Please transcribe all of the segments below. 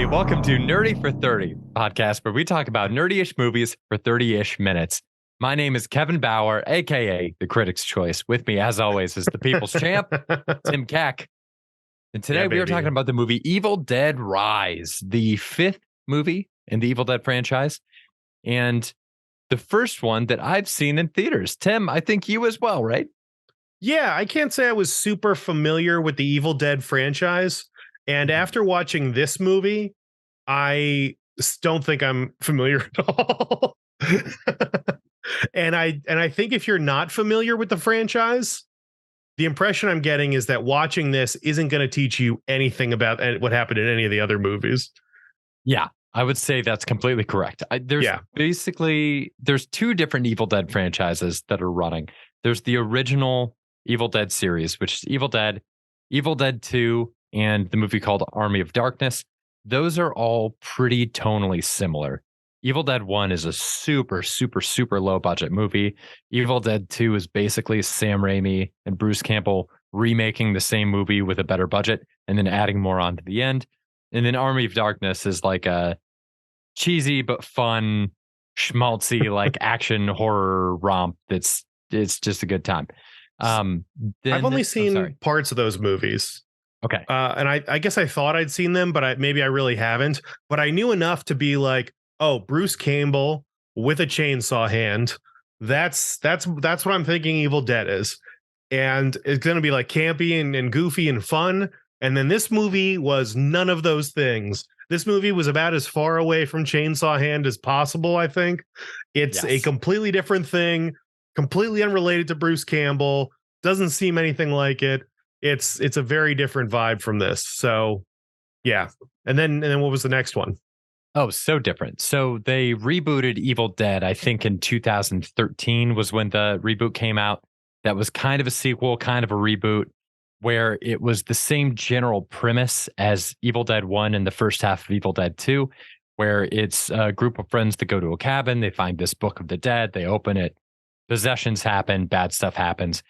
everybody. Welcome to Nerdy for 30 podcast, where we talk about nerdy-ish movies for 30-ish minutes. My name is Kevin Bauer, aka the Critic's Choice. With me, as always, is the People's Champ, Tim Keck. And today we are talking about the movie Evil Dead Rise, the fifth movie in the Evil Dead franchise, and the first one that I've seen in theaters. Tim, I think you as well, right? Yeah, I can't say I was super familiar with the Evil Dead franchise. And after watching this movie, I don't think I'm familiar at all. and I think if you're not familiar with the franchise, the impression I'm getting is that watching this isn't going to teach you anything about what happened in any of the other movies. Yeah, I would say that's completely correct. There's two different Evil Dead franchises that are running. There's the original Evil Dead series, which is Evil Dead 2, and the movie called Army of Darkness. Those are all pretty tonally similar. Evil Dead 1 is a super, super, super low budget movie. Evil Dead 2 is basically Sam Raimi and Bruce Campbell remaking the same movie with a better budget and then adding more on to the end. And then Army of Darkness is like a cheesy but fun, schmaltzy, like action horror romp it's just a good time. I've only seen parts of those movies. Okay. And I guess I thought I'd seen them, but maybe I really haven't. But I knew enough to be like, oh, Bruce Campbell with a chainsaw hand. That's what I'm thinking Evil Dead is. And it's going to be like campy and goofy and fun. And then this movie was none of those things. This movie was about as far away from Chainsaw Hand as possible, I think. It's a completely different thing, completely unrelated to Bruce Campbell. Doesn't seem anything like it. It's a very different vibe from this. So, yeah. And then what was the next one? Oh, so different. So they rebooted Evil Dead, I think in 2013 was when the reboot came out. That was kind of a sequel, kind of a reboot, where it was the same general premise as Evil Dead 1 and the first half of Evil Dead 2, where it's a group of friends that go to a cabin. They find this Book of the Dead. They open it. Possessions happen. Bad stuff happens.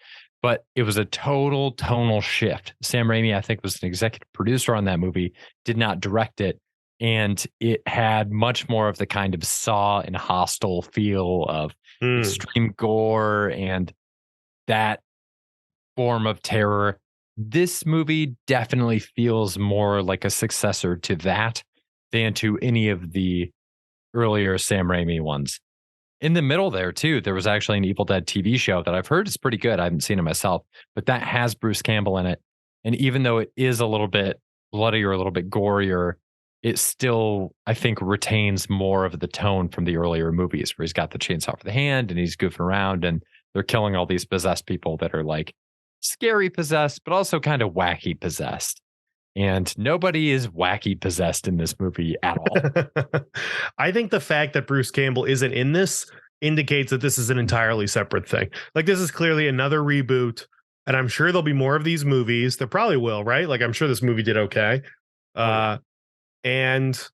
But it was a total tonal shift. Sam Raimi, I think, was an executive producer on that movie, did not direct it. And it had much more of the kind of Saw and Hostel feel of extreme gore and that form of terror. This movie definitely feels more like a successor to that than to any of the earlier Sam Raimi ones. In the middle there, too, there was actually an Evil Dead TV show that I've heard is pretty good. I haven't seen it myself, but that has Bruce Campbell in it. And even though it is a little bit bloody or a little bit gorier, it still, I think, retains more of the tone from the earlier movies where he's got the chainsaw for the hand and he's goofing around and they're killing all these possessed people that are like scary possessed, but also kind of wacky possessed. And nobody is wacky possessed in this movie at all. I think the fact that Bruce Campbell isn't in this indicates that this is an entirely separate thing. Like, this is clearly another reboot, and I'm sure there'll be more of these movies. There probably will, right? Like, I'm sure this movie did okay. And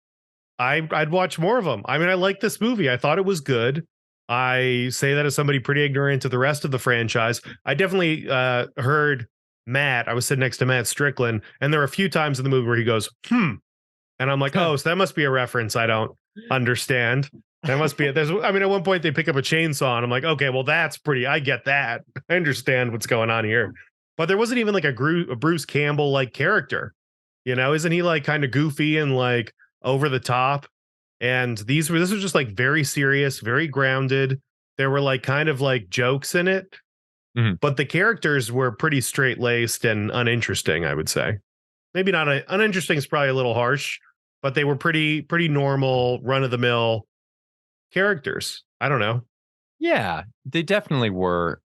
I'd watch more of them. I mean, I like this movie. I thought it was good. I say that as somebody pretty ignorant to the rest of the franchise. I definitely heard Matt. I was sitting next to Matt Strickland, and there were a few times in the movie where he goes, and I'm like, oh, so that must be a reference I don't understand. That must be it. I mean, at one point they pick up a chainsaw, and I'm like, okay, well, that's pretty. I get that. I understand what's going on here. But there wasn't even like a Bruce Campbell like character. You know, isn't he like kind of goofy and like over the top? And this was just like very serious, very grounded. There were like kind of like jokes in it. But the characters were pretty straight-laced and uninteresting, I would say. Maybe not uninteresting is probably a little harsh, but they were pretty normal, run-of-the-mill characters. I don't know. Yeah, they definitely were.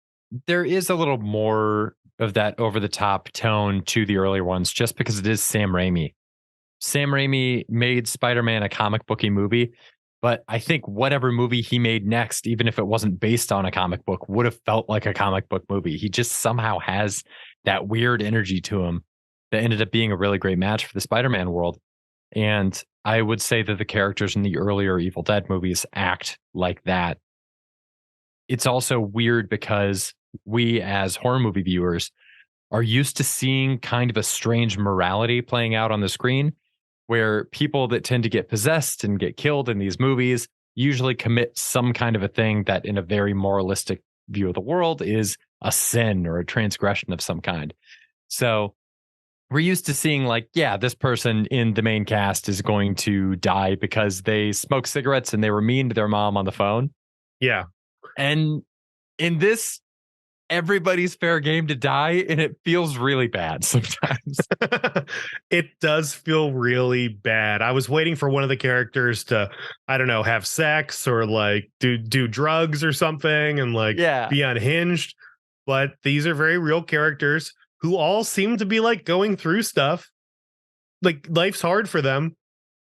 There is a little more of that over-the-top tone to the earlier ones just because it is Sam Raimi. Sam Raimi made Spider-Man a comic booky movie, but I think whatever movie he made next, even if it wasn't based on a comic book, would have felt like a comic book movie. He just somehow has that weird energy to him that ended up being a really great match for the Spider-Man world. And I would say that the characters in the earlier Evil Dead movies act like that. It's also weird because we as horror movie viewers are used to seeing kind of a strange morality playing out on the screen, where people that tend to get possessed and get killed in these movies usually commit some kind of a thing that, in a very moralistic view of the world, is a sin or a transgression of some kind. So we're used to seeing, like, yeah, this person in the main cast is going to die because they smoked cigarettes and they were mean to their mom on the phone. Yeah. And in this, everybody's fair game to die, and it feels really bad sometimes. It does feel really bad. I was waiting for one of the characters to, I don't know, have sex or like do drugs or something and like Yeah. be unhinged. But these are very real characters who all seem to be like going through stuff. Like life's hard for them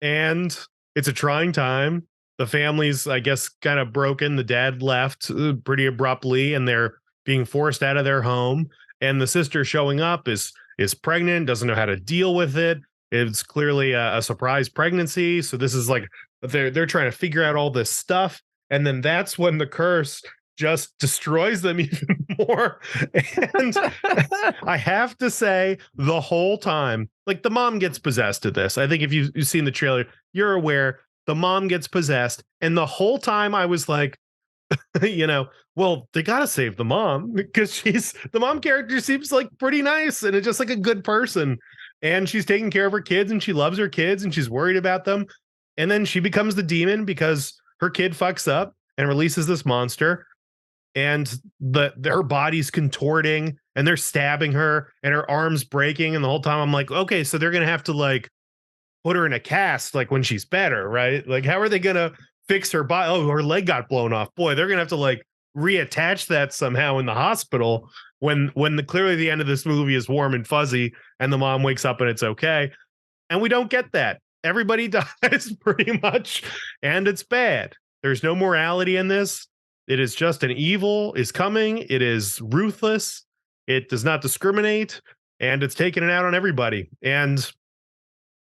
and it's a trying time. The family's, I guess, kind of broken. The dad left pretty abruptly and they're being forced out of their home. And the sister showing up is pregnant, doesn't know how to deal with it. It's clearly a surprise pregnancy. So this is like they're trying to figure out all this stuff. And then that's when the curse just destroys them even more. And I have to say, the whole time, like the mom gets possessed of this. I think if you've seen the trailer, you're aware the mom gets possessed. And the whole time I was like, well, they got to save the mom because the mom character seems like pretty nice and it's just like a good person. And she's taking care of her kids and she loves her kids and she's worried about them. And then she becomes the demon because her kid fucks up and releases this monster. And her body's contorting and they're stabbing her and her arms breaking. And the whole time I'm like, okay, so they're going to have to like put her in a cast like when she's better, right? Like, how are they going to fix her body? Oh, her leg got blown off. Boy, they're going to have to like reattach that somehow in the hospital when clearly the end of this movie is warm and fuzzy and the mom wakes up and it's okay. And we don't get that. Everybody dies pretty much and it's bad. There's no morality in this. It is just an evil is coming. It is ruthless. It does not discriminate and it's taking it out on everybody. And,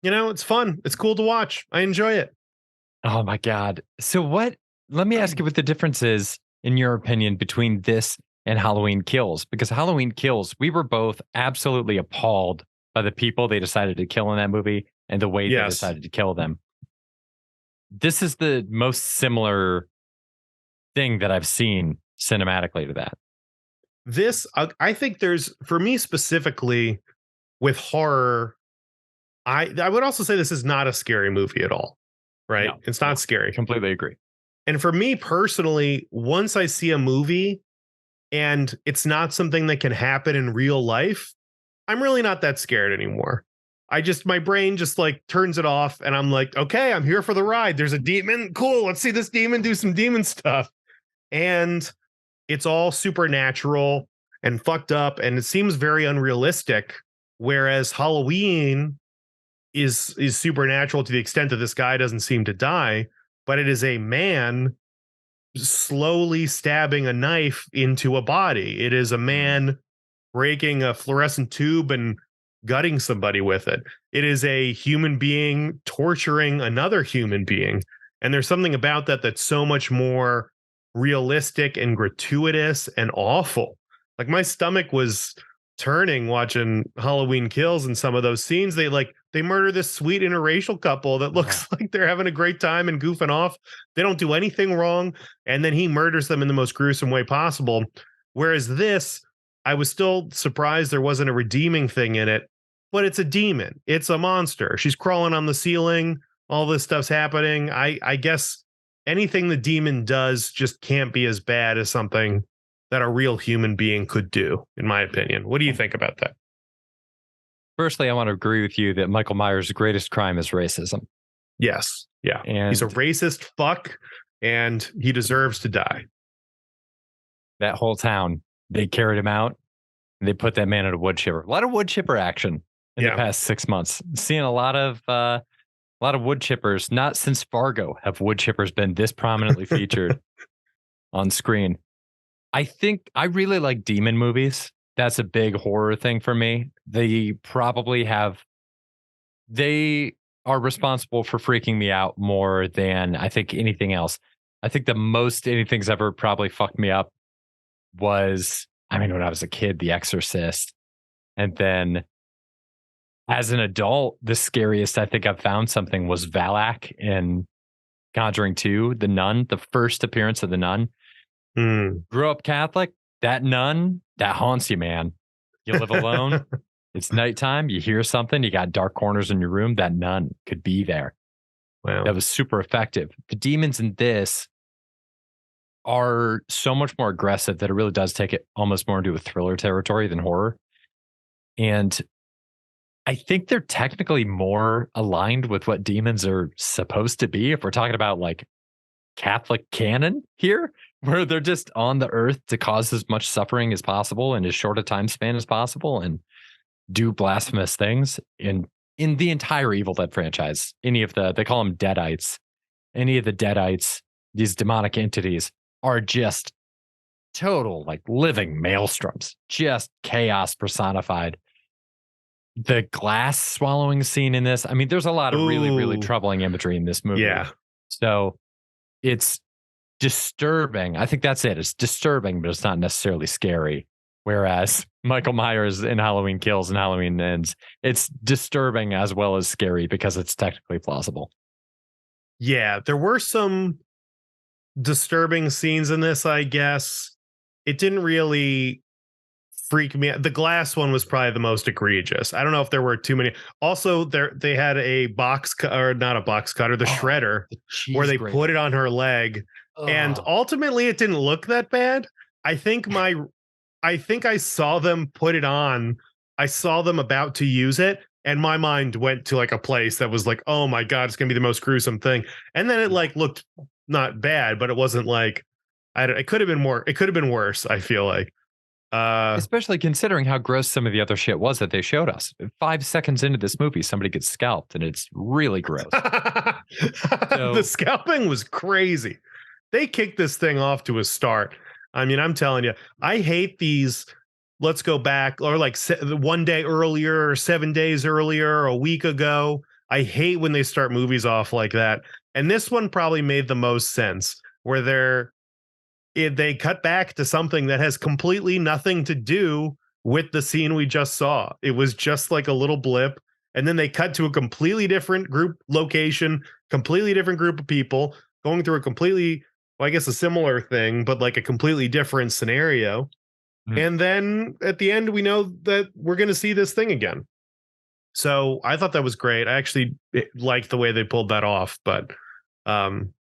it's fun. It's cool to watch. I enjoy it. Oh my God. So let me ask you what the difference is, in your opinion, between this and Halloween Kills, because Halloween Kills, we were both absolutely appalled by the people they decided to kill in that movie and the way they decided to kill them. This is the most similar thing that I've seen cinematically to that. This, I think for me specifically with horror, I would also say this is not a scary movie at all, right? No, it's not scary. Completely agree. And for me personally, once I see a movie and it's not something that can happen in real life, I'm really not that scared anymore. My brain just like turns it off and I'm like, okay, I'm here for the ride. There's a demon. Cool. Let's see this demon do some demon stuff. And it's all supernatural and fucked up. And it seems very unrealistic. Whereas Halloween is supernatural to the extent that this guy doesn't seem to die, but it is a man slowly stabbing a knife into a body. It is a man breaking a fluorescent tube and gutting somebody with it. It is a human being torturing another human being. And there's something about that that's so much more realistic and gratuitous and awful. Like my stomach was turning watching Halloween Kills and some of those scenes. They murder this sweet interracial couple that looks like they're having a great time and goofing off. They don't do anything wrong. And then he murders them in the most gruesome way possible. Whereas this, I was still surprised there wasn't a redeeming thing in it, but it's a demon. It's a monster. She's crawling on the ceiling. All this stuff's happening. I guess anything the demon does just can't be as bad as something that a real human being could do, in my opinion. What do you think about that? Firstly, I want to agree with you that Michael Myers' greatest crime is racism. Yes. Yeah. And he's a racist fuck and he deserves to die. That whole town, they carried him out and they put that man in a wood chipper. A lot of wood chipper action in the past 6 months. Seeing a lot of wood chippers. Not since Fargo have wood chippers been this prominently featured on screen. I think I really like demon movies. That's a big horror thing for me. They are responsible for freaking me out more than I think anything else. I think the most anything's ever probably fucked me up was, when I was a kid, The Exorcist. And then As an adult, the scariest I think I've found something was Valak in Conjuring 2, the nun, the first appearance of the nun. Hmm. Grew up Catholic, that nun, that haunts you, man. You live alone, it's nighttime, you hear something, you got dark corners in your room, that nun could be there. That Wow. was super effective. The demons in this are so much more aggressive that it really does take it almost more into a thriller territory than horror. And I think they're technically more aligned with what demons are supposed to be if we're talking about like Catholic canon here, where they're just on the earth to cause as much suffering as possible in as short a time span as possible and do blasphemous things in the entire Evil Dead franchise. Any of the they call them deadites. Any of the deadites, these demonic entities, are just total like living maelstroms, just chaos personified. The glass swallowing scene in this, I mean, there's a lot of really, really Ooh. troubling imagery in this movie. Yeah. So it's disturbing. I think that's it. It's disturbing, but it's not necessarily scary. Whereas Michael Myers in Halloween Kills and Halloween Ends, it's disturbing as well as scary because it's technically plausible. Yeah. There were some disturbing scenes in this, I guess. It didn't really freak me out. The glass one was probably the most egregious. I don't know if there were too many. Also, they had a or not a box cutter, the Oh, shredder, the where cheese they put grater. it on her leg, and Oh, ultimately it didn't look that bad. I think my I think I saw them put it on. I saw them about to use it, and my mind went to like a place that was like, oh my god, it's gonna be the most gruesome thing. And then it yeah. like looked not bad, but it wasn't like it could have been more. It could have been worse. I feel like. Uh, Especially considering how gross some of the other shit was that they showed us. 5 seconds into this movie, somebody gets scalped and it's really gross. the So scalping was crazy. They kicked this thing off to a start. I mean, I'm telling you, I hate these. Let's go back, or like 1 day earlier, or 7 days earlier, or a week ago. I hate when they start movies off like that. And this one probably made the most sense, where they cut back to something that has completely nothing to do with the scene we just saw. It was just like a little blip. And then they cut to a completely different group location, completely different group of people going through a completely, well, I guess a similar thing, but like a completely different scenario. mm, And then at the end, we know that we're going to see this thing again. So I thought that was great. I actually liked the way they pulled that off. But um,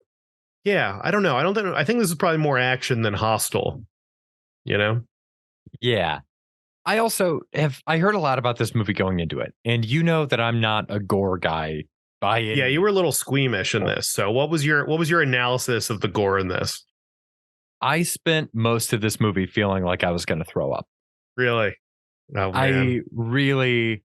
yeah, I don't know. I think this is probably more action than Hostile, you know? yeah. I heard a lot about this movie going into it. And you know that I'm not a gore guy by Yeah, any you means. were a little squeamish in this. So what was your analysis of the gore in this? I spent most of this movie feeling like I was going to throw up. Really? Oh man. I really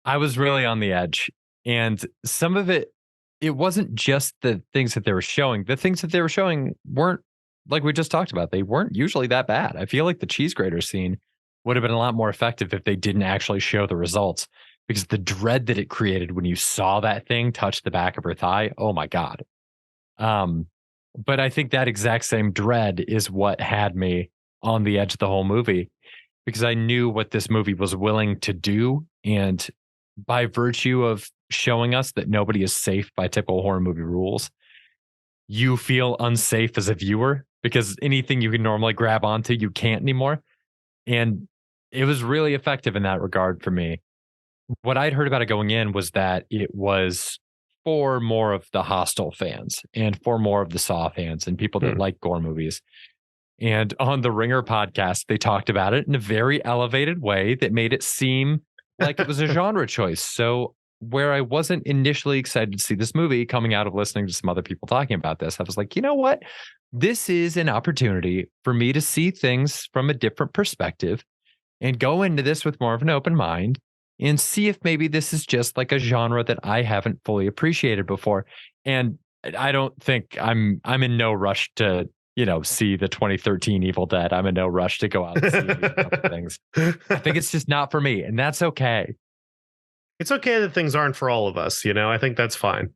I was really on the edge. And some of it, it wasn't just the things that they were showing. The things that they were showing weren't like we just talked about. They weren't usually that bad. I feel like the cheese grater scene would have been a lot more effective if they didn't actually show the results because the dread that it created when you saw that thing touch the back of her thigh. Oh my God. Um, but I think that exact same dread is what had me on the edge of the whole movie because I knew what this movie was willing to do. And by virtue of showing us that nobody is safe by typical horror movie rules, you feel unsafe as a viewer because anything you can normally grab onto, you can't anymore. And it was really effective in that regard for me. What I'd heard about it going in was that it was for more of the Hostel fans and for more of the Saw fans and people that Hmm. like gore movies. And on the Ringer podcast, they talked about it in a very elevated way that made it seem like it was a genre choice. So, where I wasn't initially excited to see this movie coming out of listening to some other people talking about this, I was like, you know what? This is an opportunity for me to see things from a different perspective and go into this with more of an open mind and see if maybe this is just like a genre that I haven't fully appreciated before. And I don't think I'm in no rush to, see the 2013 Evil Dead. I'm in no rush to go out and see these other things. I think it's just not for me, and that's okay. It's okay that things aren't for all of us, I think that's fine.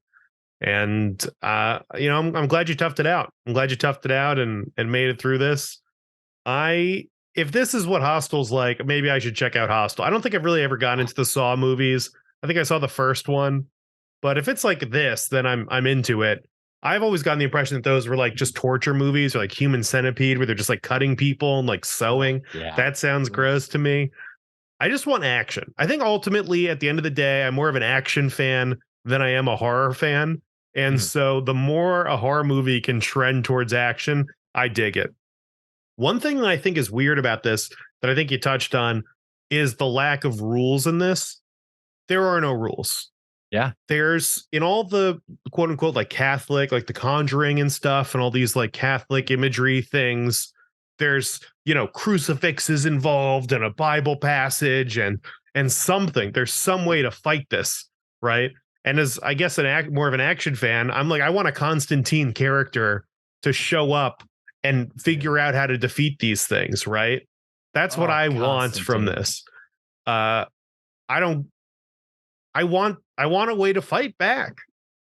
And I'm glad you toughed it out. I'm glad you toughed it out and made it through this. I if this is what Hostel's like, maybe I should check out Hostel. I don't think I've really ever gone into the Saw movies. I think I saw the first one, but if it's like this, then I'm into it. I've always gotten the impression that those were like just torture movies or like Human Centipede, where they're just like cutting people and like sewing. Yeah. That sounds gross to me. I just want action. I think ultimately, at the end of the day, I'm more of an action fan than I am a horror fan. And Mhm. so the more a horror movie can trend towards action, I dig it. One thing that I think is weird about this that I think you touched on is the lack of rules in this. There are no rules. Yeah. There's in all the quote unquote like Catholic, like the Conjuring and stuff, and all these like Catholic imagery things. There's, crucifixes involved and a Bible passage and something. There's some way to fight this, right? And as I guess more of an action fan, I'm like, I want a Constantine character to show up and figure out how to defeat these things, right? That's what Oh, I want from Constantine. this. I don't I want a way to fight back.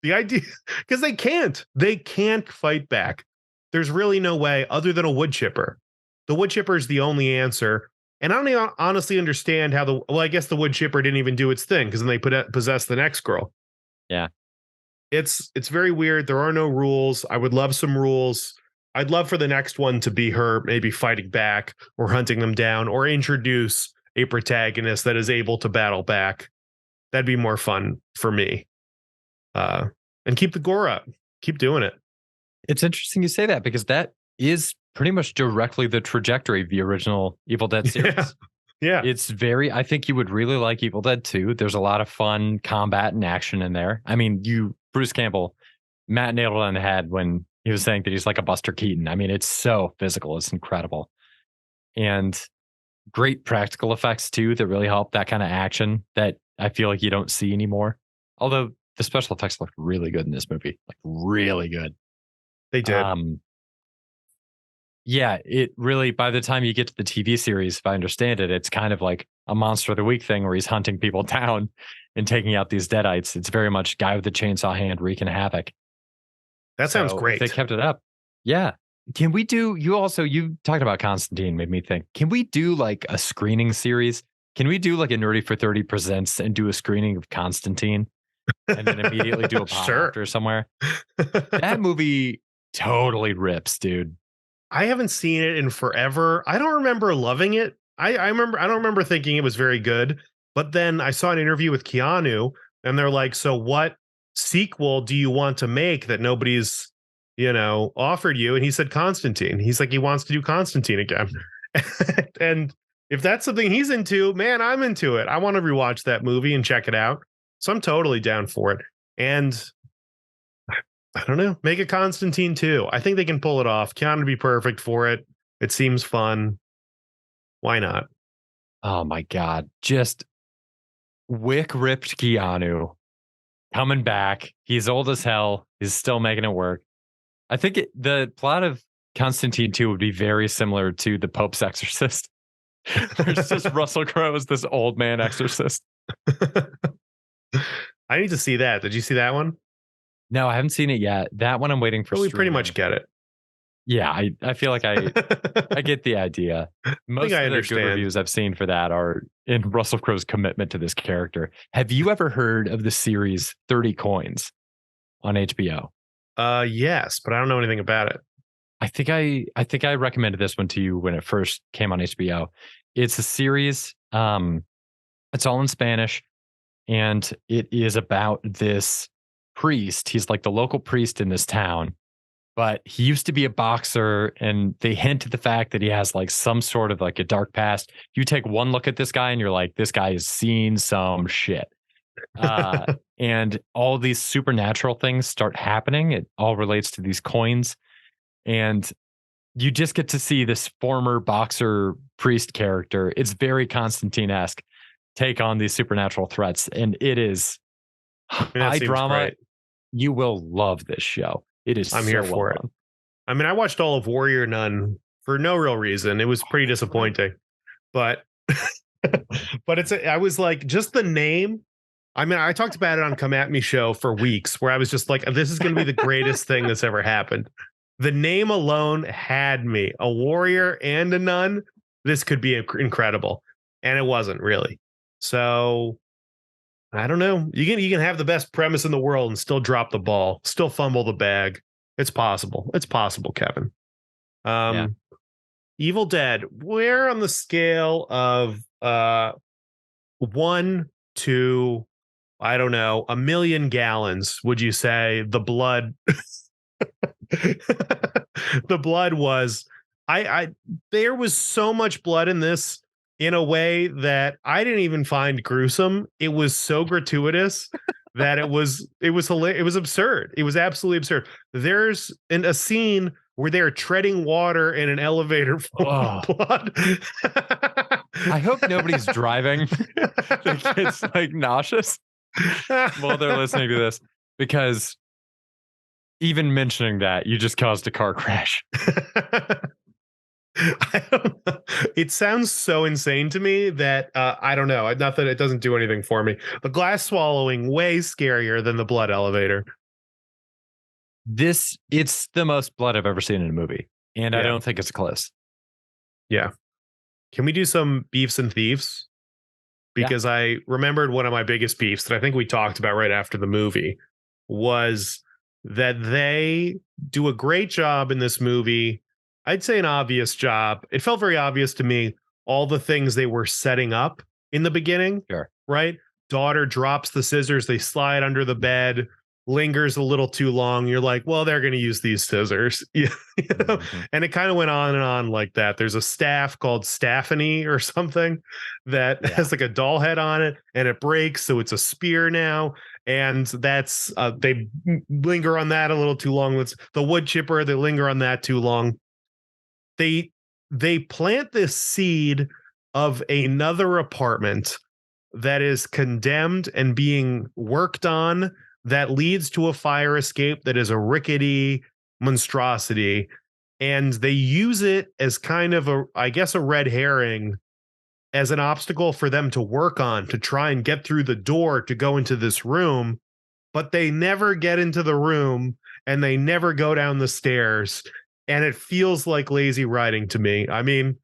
The idea because they can't fight back. There's really no way other than a wood chipper. The wood chipper is the only answer. And I don't even honestly understand how I guess the wood chipper didn't even do its thing because then they possessed the next girl. Yeah. It's very weird. There are no rules. I would love some rules. I'd love for the next one to be her maybe fighting back or hunting them down or introduce a protagonist that is able to battle back. That'd be more fun for me. Uh, and keep the gore up. Keep doing it. It's interesting you say that because that is pretty much directly the trajectory of the original Evil Dead Yeah. series. Yeah. I think you would really like Evil Dead 2. There's a lot of fun combat and action in there. I mean, Bruce Campbell, Matt nailed it on the head when he was saying that he's like a Buster Keaton. I mean, it's so physical. It's incredible. And great practical effects too that really help that kind of action that I feel like you don't see anymore. Although the special effects look really good in this movie, like really good. They did. Um, yeah, it really, by the time you get to the TV series, if I understand it, it's kind of like a monster of the week thing where he's hunting people down and taking out these deadites. It's very much guy with the chainsaw hand wreaking havoc. That sounds So if they great. kept it up, yeah. Can we do, you talked about Constantine, made me think, can we do like a screening series? Can we do like a Nerdy for 30 Presents and do a screening of Constantine and then immediately do a pod Sure. after somewhere? That movie totally rips, dude. I haven't seen it in forever. I don't remember loving it. I don't remember thinking it was very good. But then I saw an interview with Keanu, and they're like, "So what sequel do you want to make that nobody's, offered you?" And he said Constantine. He's like, he wants to do Constantine again. And if that's something he's into, man, I'm into it. I want to rewatch that movie and check it out. So I'm totally down for it. And I don't know. Make a Constantine too. I think they can pull it off. Keanu would be perfect for it. It seems fun. Why not? Oh my God. Just wick ripped Keanu coming back. He's old as hell. He's still making it work. I think the plot of Constantine 2 would be very similar to the Pope's Exorcist. There's just Russell Crowe as this old man exorcist. I need to see that. Did you see that one? No, I haven't seen it yet. That one I'm waiting for. But we pretty streaming. much get it. Yeah, I feel like I get the idea. Most I of the understand. good reviews I've seen for that are in Russell Crowe's commitment to this character. Have you ever heard of the series 30 Coins on HBO? Yes, but I don't know anything about it. I think I recommended this one to you when it first came on HBO. It's a series. It's all in Spanish, and it is about this priest. He's like the local priest in this town, but he used to be a boxer, and they hint at the fact that he has like some sort of like a dark past. You take one look at this guy, and you're like, this guy has seen some shit. And all these supernatural things start happening. It all relates to these coins. And you just get to see this former boxer priest character. It's very Constantine-esque take on these supernatural threats. And it is high drama. Great. You will love this show. It is I'm so here for well it. done. I mean, I watched all of Warrior Nun for no real reason. It was pretty disappointing. But but I was like, just the name. I mean, I talked about it on Come At Me show for weeks where I was just like, this is going to be the greatest thing that's ever happened. The name alone had me. A warrior and a nun. this could be incredible, and it wasn't really. So I don't know. You can have the best premise in the world and still drop the ball, still fumble the bag. It's possible. It's possible, Kevin. Yeah. Um, Evil Dead. Where on the scale of 1 to, I don't know, 1 million gallons would you say the blood the blood was? I there was so much blood in this in a way that I didn't even find gruesome. It was so gratuitous that it was absurd. It was absolutely absurd. There's a scene where they're treading water in an elevator full of Oh, blood. I hope nobody's driving. That gets like nauseous while they're listening to this, because even mentioning that, you just caused a car crash. I don't know. It sounds so insane to me that I don't know. Not that it doesn't do anything for me. The glass swallowing way scarier than the blood elevator. It's the most blood I've ever seen in a movie, and I Yeah, don't think it's close. yeah. Can we do some beefs and thieves? Yeah, Because I remembered one of my biggest beefs that I think we talked about right after the movie was that they do a great job in this movie. I'd say an obvious job. It felt very obvious to me, all the things they were setting up in the beginning, sure. right? Daughter drops the scissors, they slide under the bed, lingers a little too long. You're like, well, they're going to use these scissors. Yeah, you know? Mhm. And it kind of went on and on like that. There's a staff called Staffany or something that Yeah. has like a doll head on it, and it breaks, so it's a spear now. And that's they linger on that a little too long. It's the wood chipper, they linger on that too long. they they plant this seed of another apartment that is condemned and being worked on, that leads to a fire escape that is a rickety monstrosity, and they use it as kind of a, I guess, a red herring, as an obstacle for them to work on to try and get through the door to go into this room, but they never get into the room and they never go down the stairs. And it feels like lazy writing to me. I mean,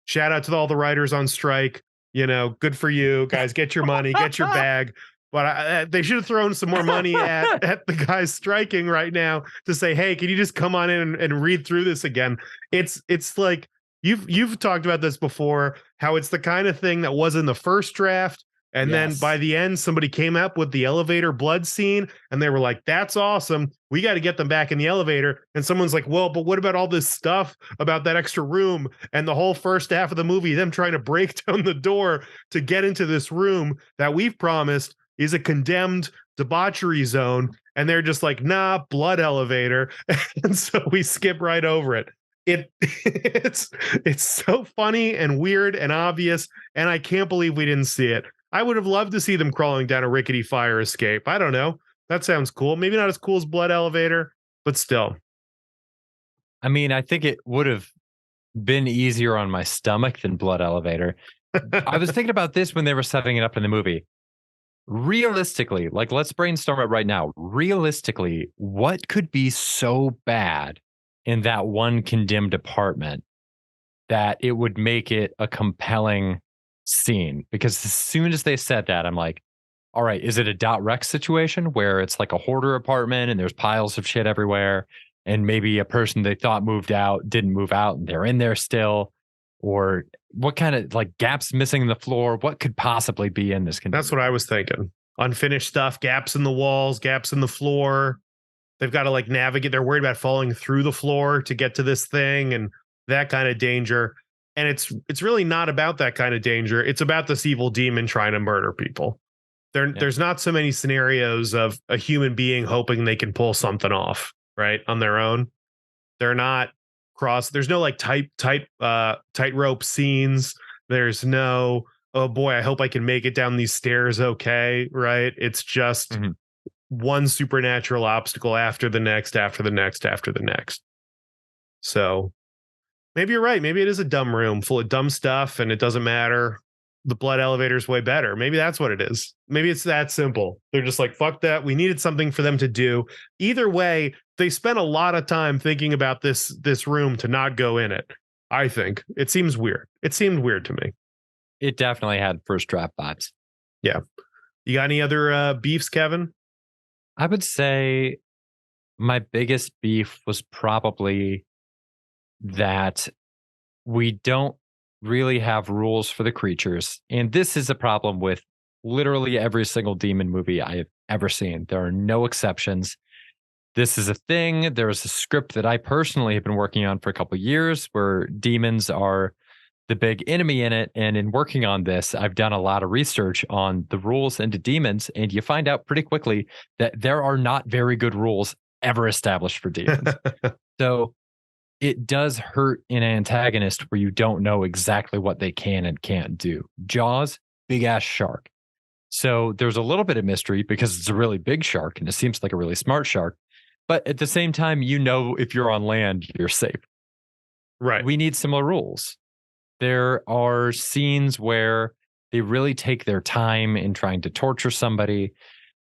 shout out to all the writers on strike. You know, good for you guys. Get your money, get your bag. But they should have thrown some more money at the guys striking right now to say, hey, can you just come on in and read through this again? It's like you've talked about this before, how it's the kind of thing that was in the first draft, and then by Yes. the end, somebody came up with the elevator blood scene and they were like, that's awesome. We got to get them back in the elevator. And someone's like, well, but what about all this stuff about that extra room and the whole first half of the movie, them trying to break down the door to get into this room that we've promised is a condemned debauchery zone. And they're just like, nah, blood elevator. And so we skip right over it. It's so funny and weird and obvious. And I can't believe we didn't see it. I would have loved to see them crawling down a rickety fire escape. I don't know. That sounds cool. Maybe not as cool as Blood Elevator, but still. I mean, I think it would have been easier on my stomach than Blood Elevator. I was thinking about this when they were setting it up in the movie. Realistically, like, let's brainstorm it right now. Realistically, what could be so bad in that one condemned apartment that it would make it a compelling scene? Because as soon as they said that, I'm like, all right, is it a Dot Rex situation where it's like a hoarder apartment and there's piles of shit everywhere? And maybe a person they thought moved out didn't move out and they're in there still? Or what kind of like gaps missing in the floor? What could possibly be in this That's condemned what I apartment? was thinking. Unfinished stuff, gaps in the walls, gaps in the floor. They've got to like navigate. They're worried about falling through the floor to get to this thing and that kind of danger. And it's really not about that kind of danger. It's about this evil demon trying to murder people. Yeah. There's not so many scenarios of a human being hoping they can pull something off, right, on their own. They're not there's no like tightrope scenes. There's no, oh boy, I hope I can make it down these stairs okay, right? It's just Mhm. one supernatural obstacle after the next, after the next, after the next. So maybe you're right. Maybe it is a dumb room full of dumb stuff and it doesn't matter. The blood elevator is way better. Maybe that's what it is. Maybe it's that simple. They're just like, fuck that. We needed something for them to do. Either way, they spent a lot of time thinking about this room to not go in it. I think it seems weird. It seemed weird to me. It definitely had first draft vibes. Yeah. You got any other beefs, Kevin? I would say my biggest beef was probably that we don't really have rules for the creatures. And this is a problem with literally every single demon movie I have ever seen. There are no exceptions. This is a thing. There is a script that I personally have been working on for a couple of years where demons are the big enemy in it. And in working on this, I've done a lot of research on the rules into demons. And you find out pretty quickly that there are not very good rules ever established for demons. So it does hurt an antagonist where you don't know exactly what they can and can't do. Jaws, big ass shark. So there's a little bit of mystery because it's a really big shark and it seems like a really smart shark. But at the same time, you know, if you're on land, you're safe. Right. We need similar rules. There are scenes where they really take their time in trying to torture somebody.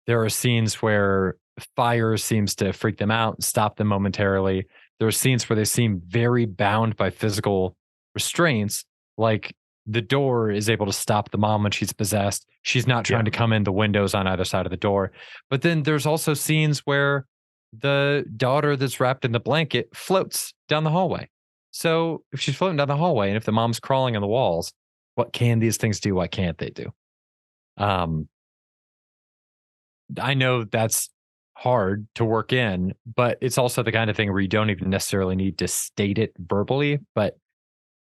There are scenes where fire seems to freak them out, stop them momentarily. There are scenes where they seem very bound by physical restraints, like the door is able to stop the mom when she's possessed. She's not trying to come in the windows on either side of the door. But then there's also scenes where the daughter that's wrapped in the blanket floats down the hallway. So if she's floating down the hallway and if the mom's crawling on the walls, what can these things do? What can't they do? Um, I know that's hard to work in, but it's also the kind of thing where you don't even necessarily need to state it verbally. But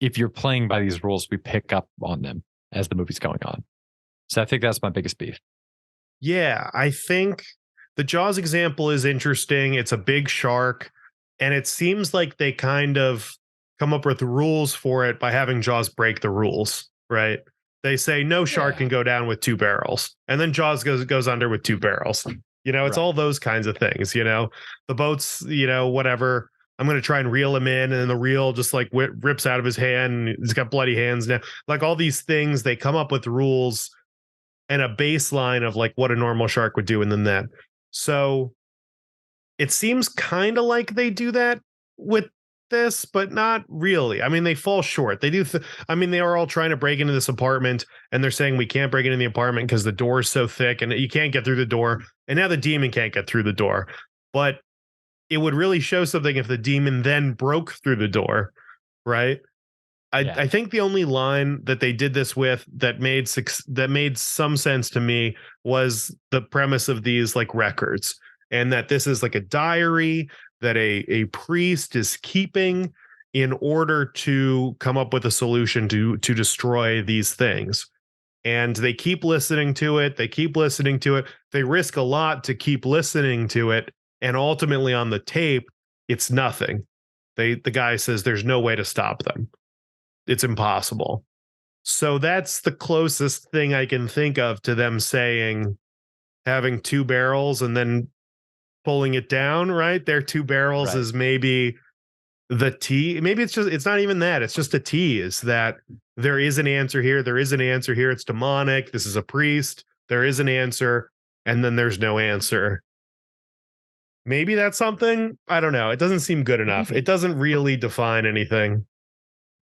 if you're playing by these rules, we pick up on them as the movie's going on. So I think that's my biggest beef. Yeah, I think the Jaws example is interesting. It's a big shark, and it seems like they kind of come up with rules for it by having Jaws break the rules, right? They say no shark can go down with two barrels, and then Jaws goes under with two barrels. It's all those kinds of things. The boat's, whatever. I'm going to try and reel him in, and the reel just like rips out of his hand. And he's got bloody hands now. Like all these things, they come up with rules and a baseline of like what a normal shark would do, and then that. So it seems kind of like they do that with this, but not really. I mean, they fall short. They do. They are all trying to break into this apartment, and they're saying we can't break into the apartment because the door is so thick and you can't get through the door. And now the demon can't get through the door. But it would really show something if the demon then broke through the door, right? I think the only line that they did this with that made some sense to me was the premise of these like records, and that this is like a diary that a priest is keeping in order to come up with a solution to destroy these things. And they keep listening to it. They keep listening to it. They risk a lot to keep listening to it, and ultimately on the tape, it's nothing. The guy says there's no way to stop them. It's impossible. So that's the closest thing I can think of to them saying having two barrels and then pulling it down, right? Their two barrels is maybe the T. Maybe it's not even that. It's just a tease that there is an answer here. There is an answer here. It's demonic. This is a priest. There is an answer. And then there's no answer. Maybe that's something. I don't know. It doesn't seem good enough. It doesn't really define anything.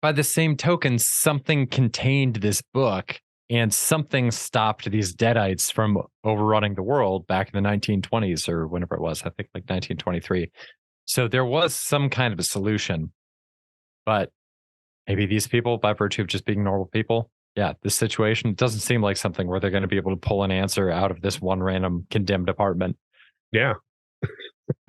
By the same token, something contained this book and something stopped these deadites from overrunning the world back in the 1920s or whenever it was, I think like 1923. So there was some kind of a solution, but maybe these people, by virtue of just being normal people, this situation doesn't seem like something where they're going to be able to pull an answer out of this one random condemned apartment. Yeah.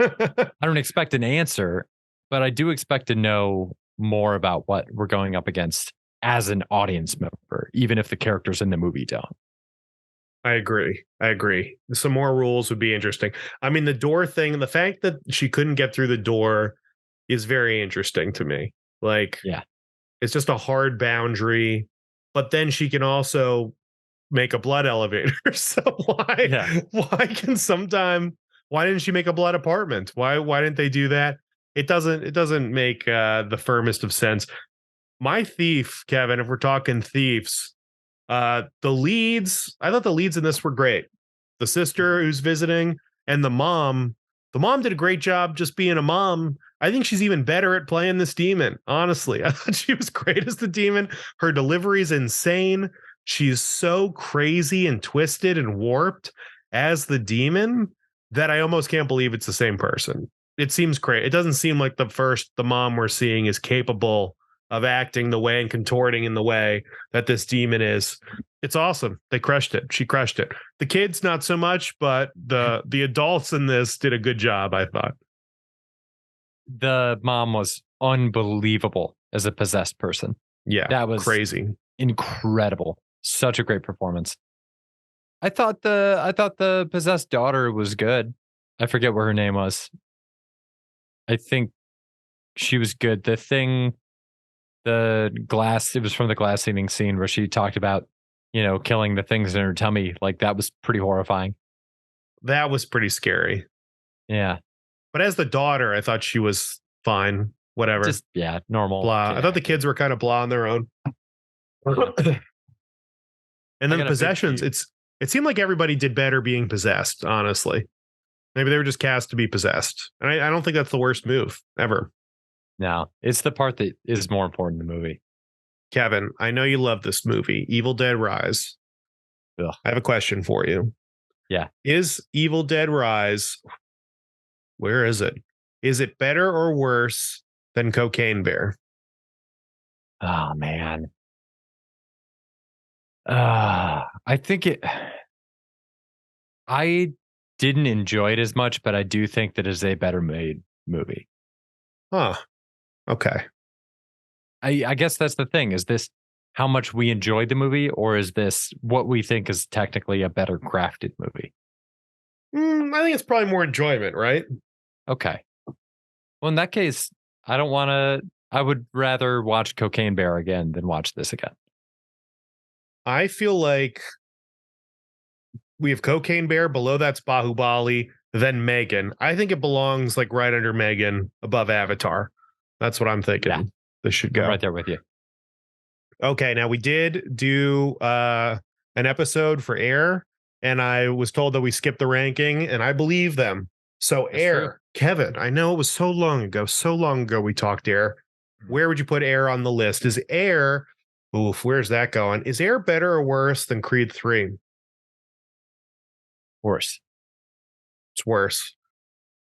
I don't expect an answer, but I do expect to know more about what we're going up against as an audience member, even if the characters in the movie don't. I agree. Some more rules would be interesting. I mean, the door thing, the fact that she couldn't get through the door is very interesting to me. Like, it's just a hard boundary, but then she can also make a blood elevator. So why didn't she make a blood apartment? Why didn't they do that? It doesn't make the firmest of sense. My thief, Kevin, if we're talking thieves, I thought the leads in this were great. The sister who's visiting and the mom did a great job just being a mom. I think she's even better at playing this demon. Honestly, I thought she was great as the demon. Her delivery is insane. She's so crazy and twisted and warped as the demon that I almost can't believe it's the same person. It seems crazy. It doesn't seem like the mom we're seeing is capable of acting the way and contorting in the way that this demon is. It's awesome. They crushed it. She crushed it. The kids not so much, but the adults in this did a good job, I thought. The mom was unbelievable as a possessed person. Yeah, That was crazy. incredible. Such a great performance. I thought the possessed daughter was good. I forget what her name was. I think she was good. It was from the glass eating scene where she talked about, killing the things in her tummy. Like that was pretty horrifying. That was pretty scary. Yeah. But as the daughter, I thought she was fine. Whatever. Just, yeah, normal. Blah. kid I thought the acting. kids were kind of blah on their own. And I then got a big possessions, few. it seemed like everybody did better being possessed, honestly. Maybe they were just cast to be possessed. And I don't think that's the worst move ever. No, it's the part that is more important in the movie. Kevin, I know you love this movie, Evil Dead Rise. Ugh. I have a question for you. Yeah. Is Evil Dead Rise, where is it? Is it better or worse than Cocaine Bear? Oh man. I think I didn't enjoy it as much, but I do think that it's a better made movie. Huh. Okay. I guess that's the thing. Is this how much we enjoyed the movie, or is this what we think is technically a better crafted movie? I think it's probably more enjoyment, right? Okay. Well, in that case, I would rather watch Cocaine Bear again than watch this again. I feel like we have Cocaine Bear, below that's Bahubali, then Megan. I think it belongs like right under Megan, above Avatar. That's what I'm thinking. Yeah. This should I'm go. right there with you. Okay, now we did do an episode for Air, and I was told that we skipped the ranking, and I believe them. So That's Air, true. Kevin, I know it was so long ago we talked Air. Where would you put Air on the list? Is Air, oof, where's that going? Is Air better or worse than Creed 3? Worse. It's worse.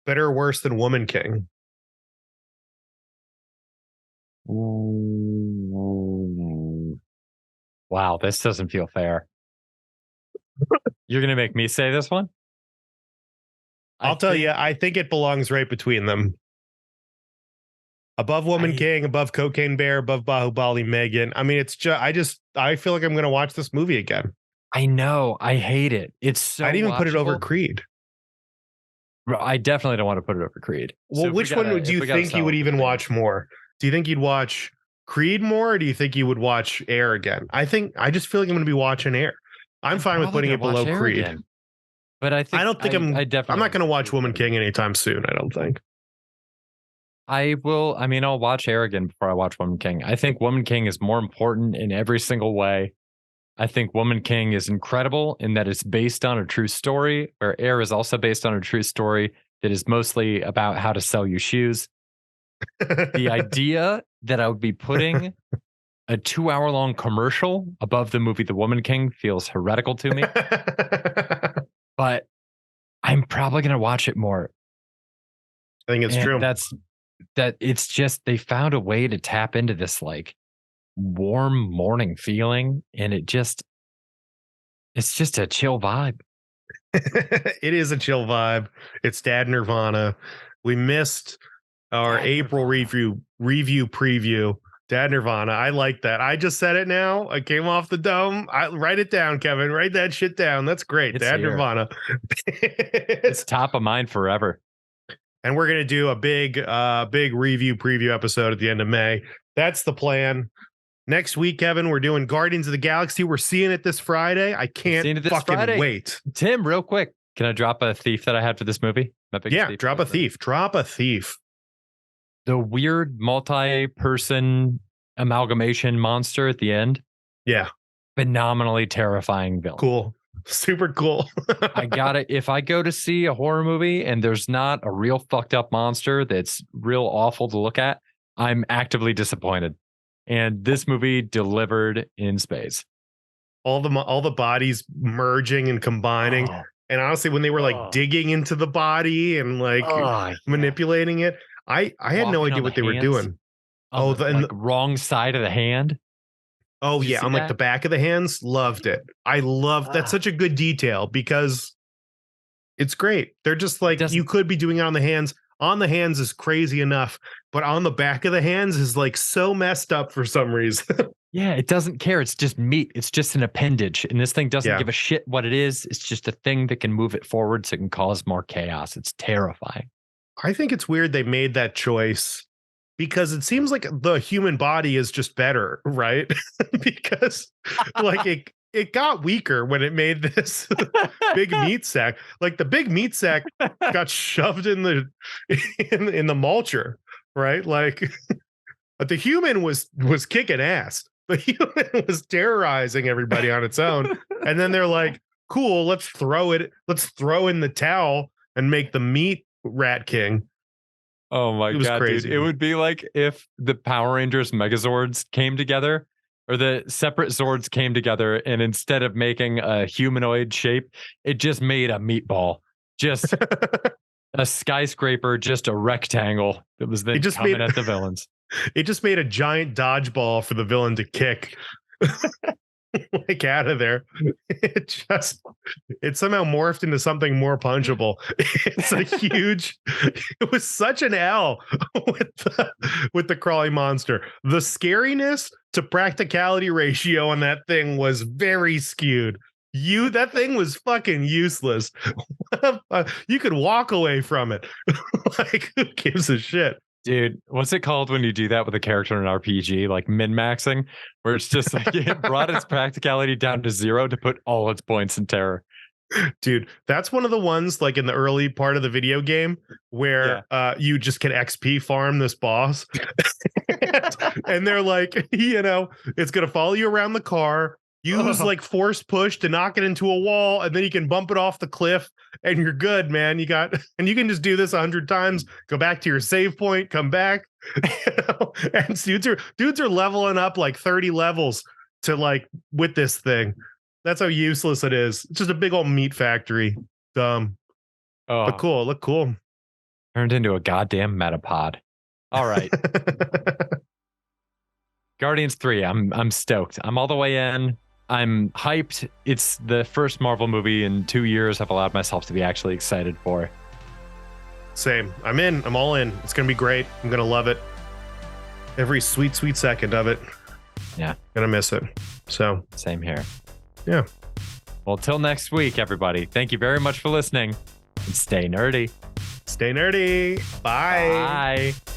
Better or worse than Woman King? Ooh. Wow, this doesn't feel fair. You're gonna make me say this one? I'll tell you, I think it belongs right between them. Above Woman King, above Cocaine Bear, above Bahubali, Megan. I mean, it's just, I feel like I'm going to watch this movie again. I know. I hate it. It's so I'd even put it over watchable. Creed. I definitely don't want to put it over Creed. Well, So which one do you think you would even watch more? Do you think you'd watch Creed more, or do you think you would watch Air again? I just feel like I'm going to be watching Air. I'm fine with putting it below Creed. Again. But I think I don't think I'm definitely I'm not going to watch Woman King anytime soon. I don't think. I will. I mean, I'll watch Air again before I watch Woman King. I think Woman King is more important in every single way. I think Woman King is incredible in that it's based on a true story, where Air is also based on a true story that is mostly about how to sell you shoes. The idea that I would be putting a 2-hour-long commercial above the movie The Woman King feels heretical to me. But I'm probably going to watch it more. I think it's true. It's just, they found a way to tap into this like warm morning feeling. And it's just a chill vibe. It is a chill vibe. It's Dad Nirvana. We missed our April review preview. Dad Nirvana. I like that. I just said it now. I came off the dome. I write it down, Kevin. Write that shit down. That's great. It's Dad here. Nirvana. It's top of mind forever. And we're gonna do a big review preview episode at the end of May. That's the plan. Next week, Kevin, we're doing Guardians of the Galaxy. We're seeing it this Friday. I can't fucking wait. Tim, real quick, can I drop a thief that I had for this movie? Yeah, drop a thief. Drop a thief. The weird multi-person amalgamation monster at the end. Yeah. Phenomenally terrifying villain. Cool. Super cool. I got it. If I go to see a horror movie and there's not a real fucked up monster that's real awful to look at, I'm actively disappointed. And this movie delivered in space. All the bodies merging and combining. Oh, And honestly, when they were like oh, digging into the body and like oh, yeah. manipulating it, I had no Walking on idea the what they were hands doing. on Oh, the like wrong side of the hand. oh Did you yeah, see on like the that? back of the hands. Loved it. I love that's Ah, such a good detail because it's great. They're just it like you doesn't. could be doing it on the hands. On the hands is crazy enough, but on the back of the hands is like so messed up for some reason. Yeah, it doesn't care. It's just meat. It's just an appendage. And this thing doesn't Yeah. give a shit what it is. It's just a thing that can move it forward so it can cause more chaos. It's terrifying. I think it's weird they made that choice because it seems like the human body is just better, right? Because like it got weaker when it made this big meat sack. Like the big meat sack got shoved in the in the mulcher, right? Like but the human was kicking ass. The human was terrorizing everybody on its own. And then they're like, cool, let's throw it, let's throw in the towel and make the meat rat king. Oh my It was god, dude. crazy. It would be like if the Power Rangers Megazords came together or the separate Zords came together and instead of making a humanoid shape, it just made a meatball. Just a skyscraper, just a rectangle that was it then just made coming at the villains. it just made a giant dodgeball for the villain to kick like out of there. It just it somehow morphed into something more punchable. It's a huge it was such an L with the crawling monster. The scariness to practicality ratio on that thing was very skewed. That thing was fucking useless. You could walk away from it. Like who gives a shit? Dude, what's it called when you do that with a character in an RPG? Like min-maxing, where it's just like it brought its practicality down to 0 to put all its points in terror. Dude, that's one of the ones like in the early part of the video game Yeah. where you just can XP farm this boss. And they're like, it's gonna follow you around the car, use like force push to knock it into a wall, and then you can bump it off the cliff, and you're good, man. And you can just do this 100 times, go back to your save point, come back. And dudes are leveling up like 30 levels to like with this thing. That's how useless it is. It's just a big old meat factory. Dumb. But Oh, cool. Look cool. turned into a goddamn metapod. All right. Guardians 3. I'm stoked. I'm all the way in. I'm hyped. It's the first Marvel movie in 2 years I've allowed myself to be actually excited for. Same. I'm in. I'm all in. It's gonna be great. I'm gonna love it. Every sweet, sweet second of it. Yeah. Gonna miss it. So Same here. yeah. Well, till next week, everybody. Thank you very much for listening and stay nerdy. Stay nerdy. Bye. Bye.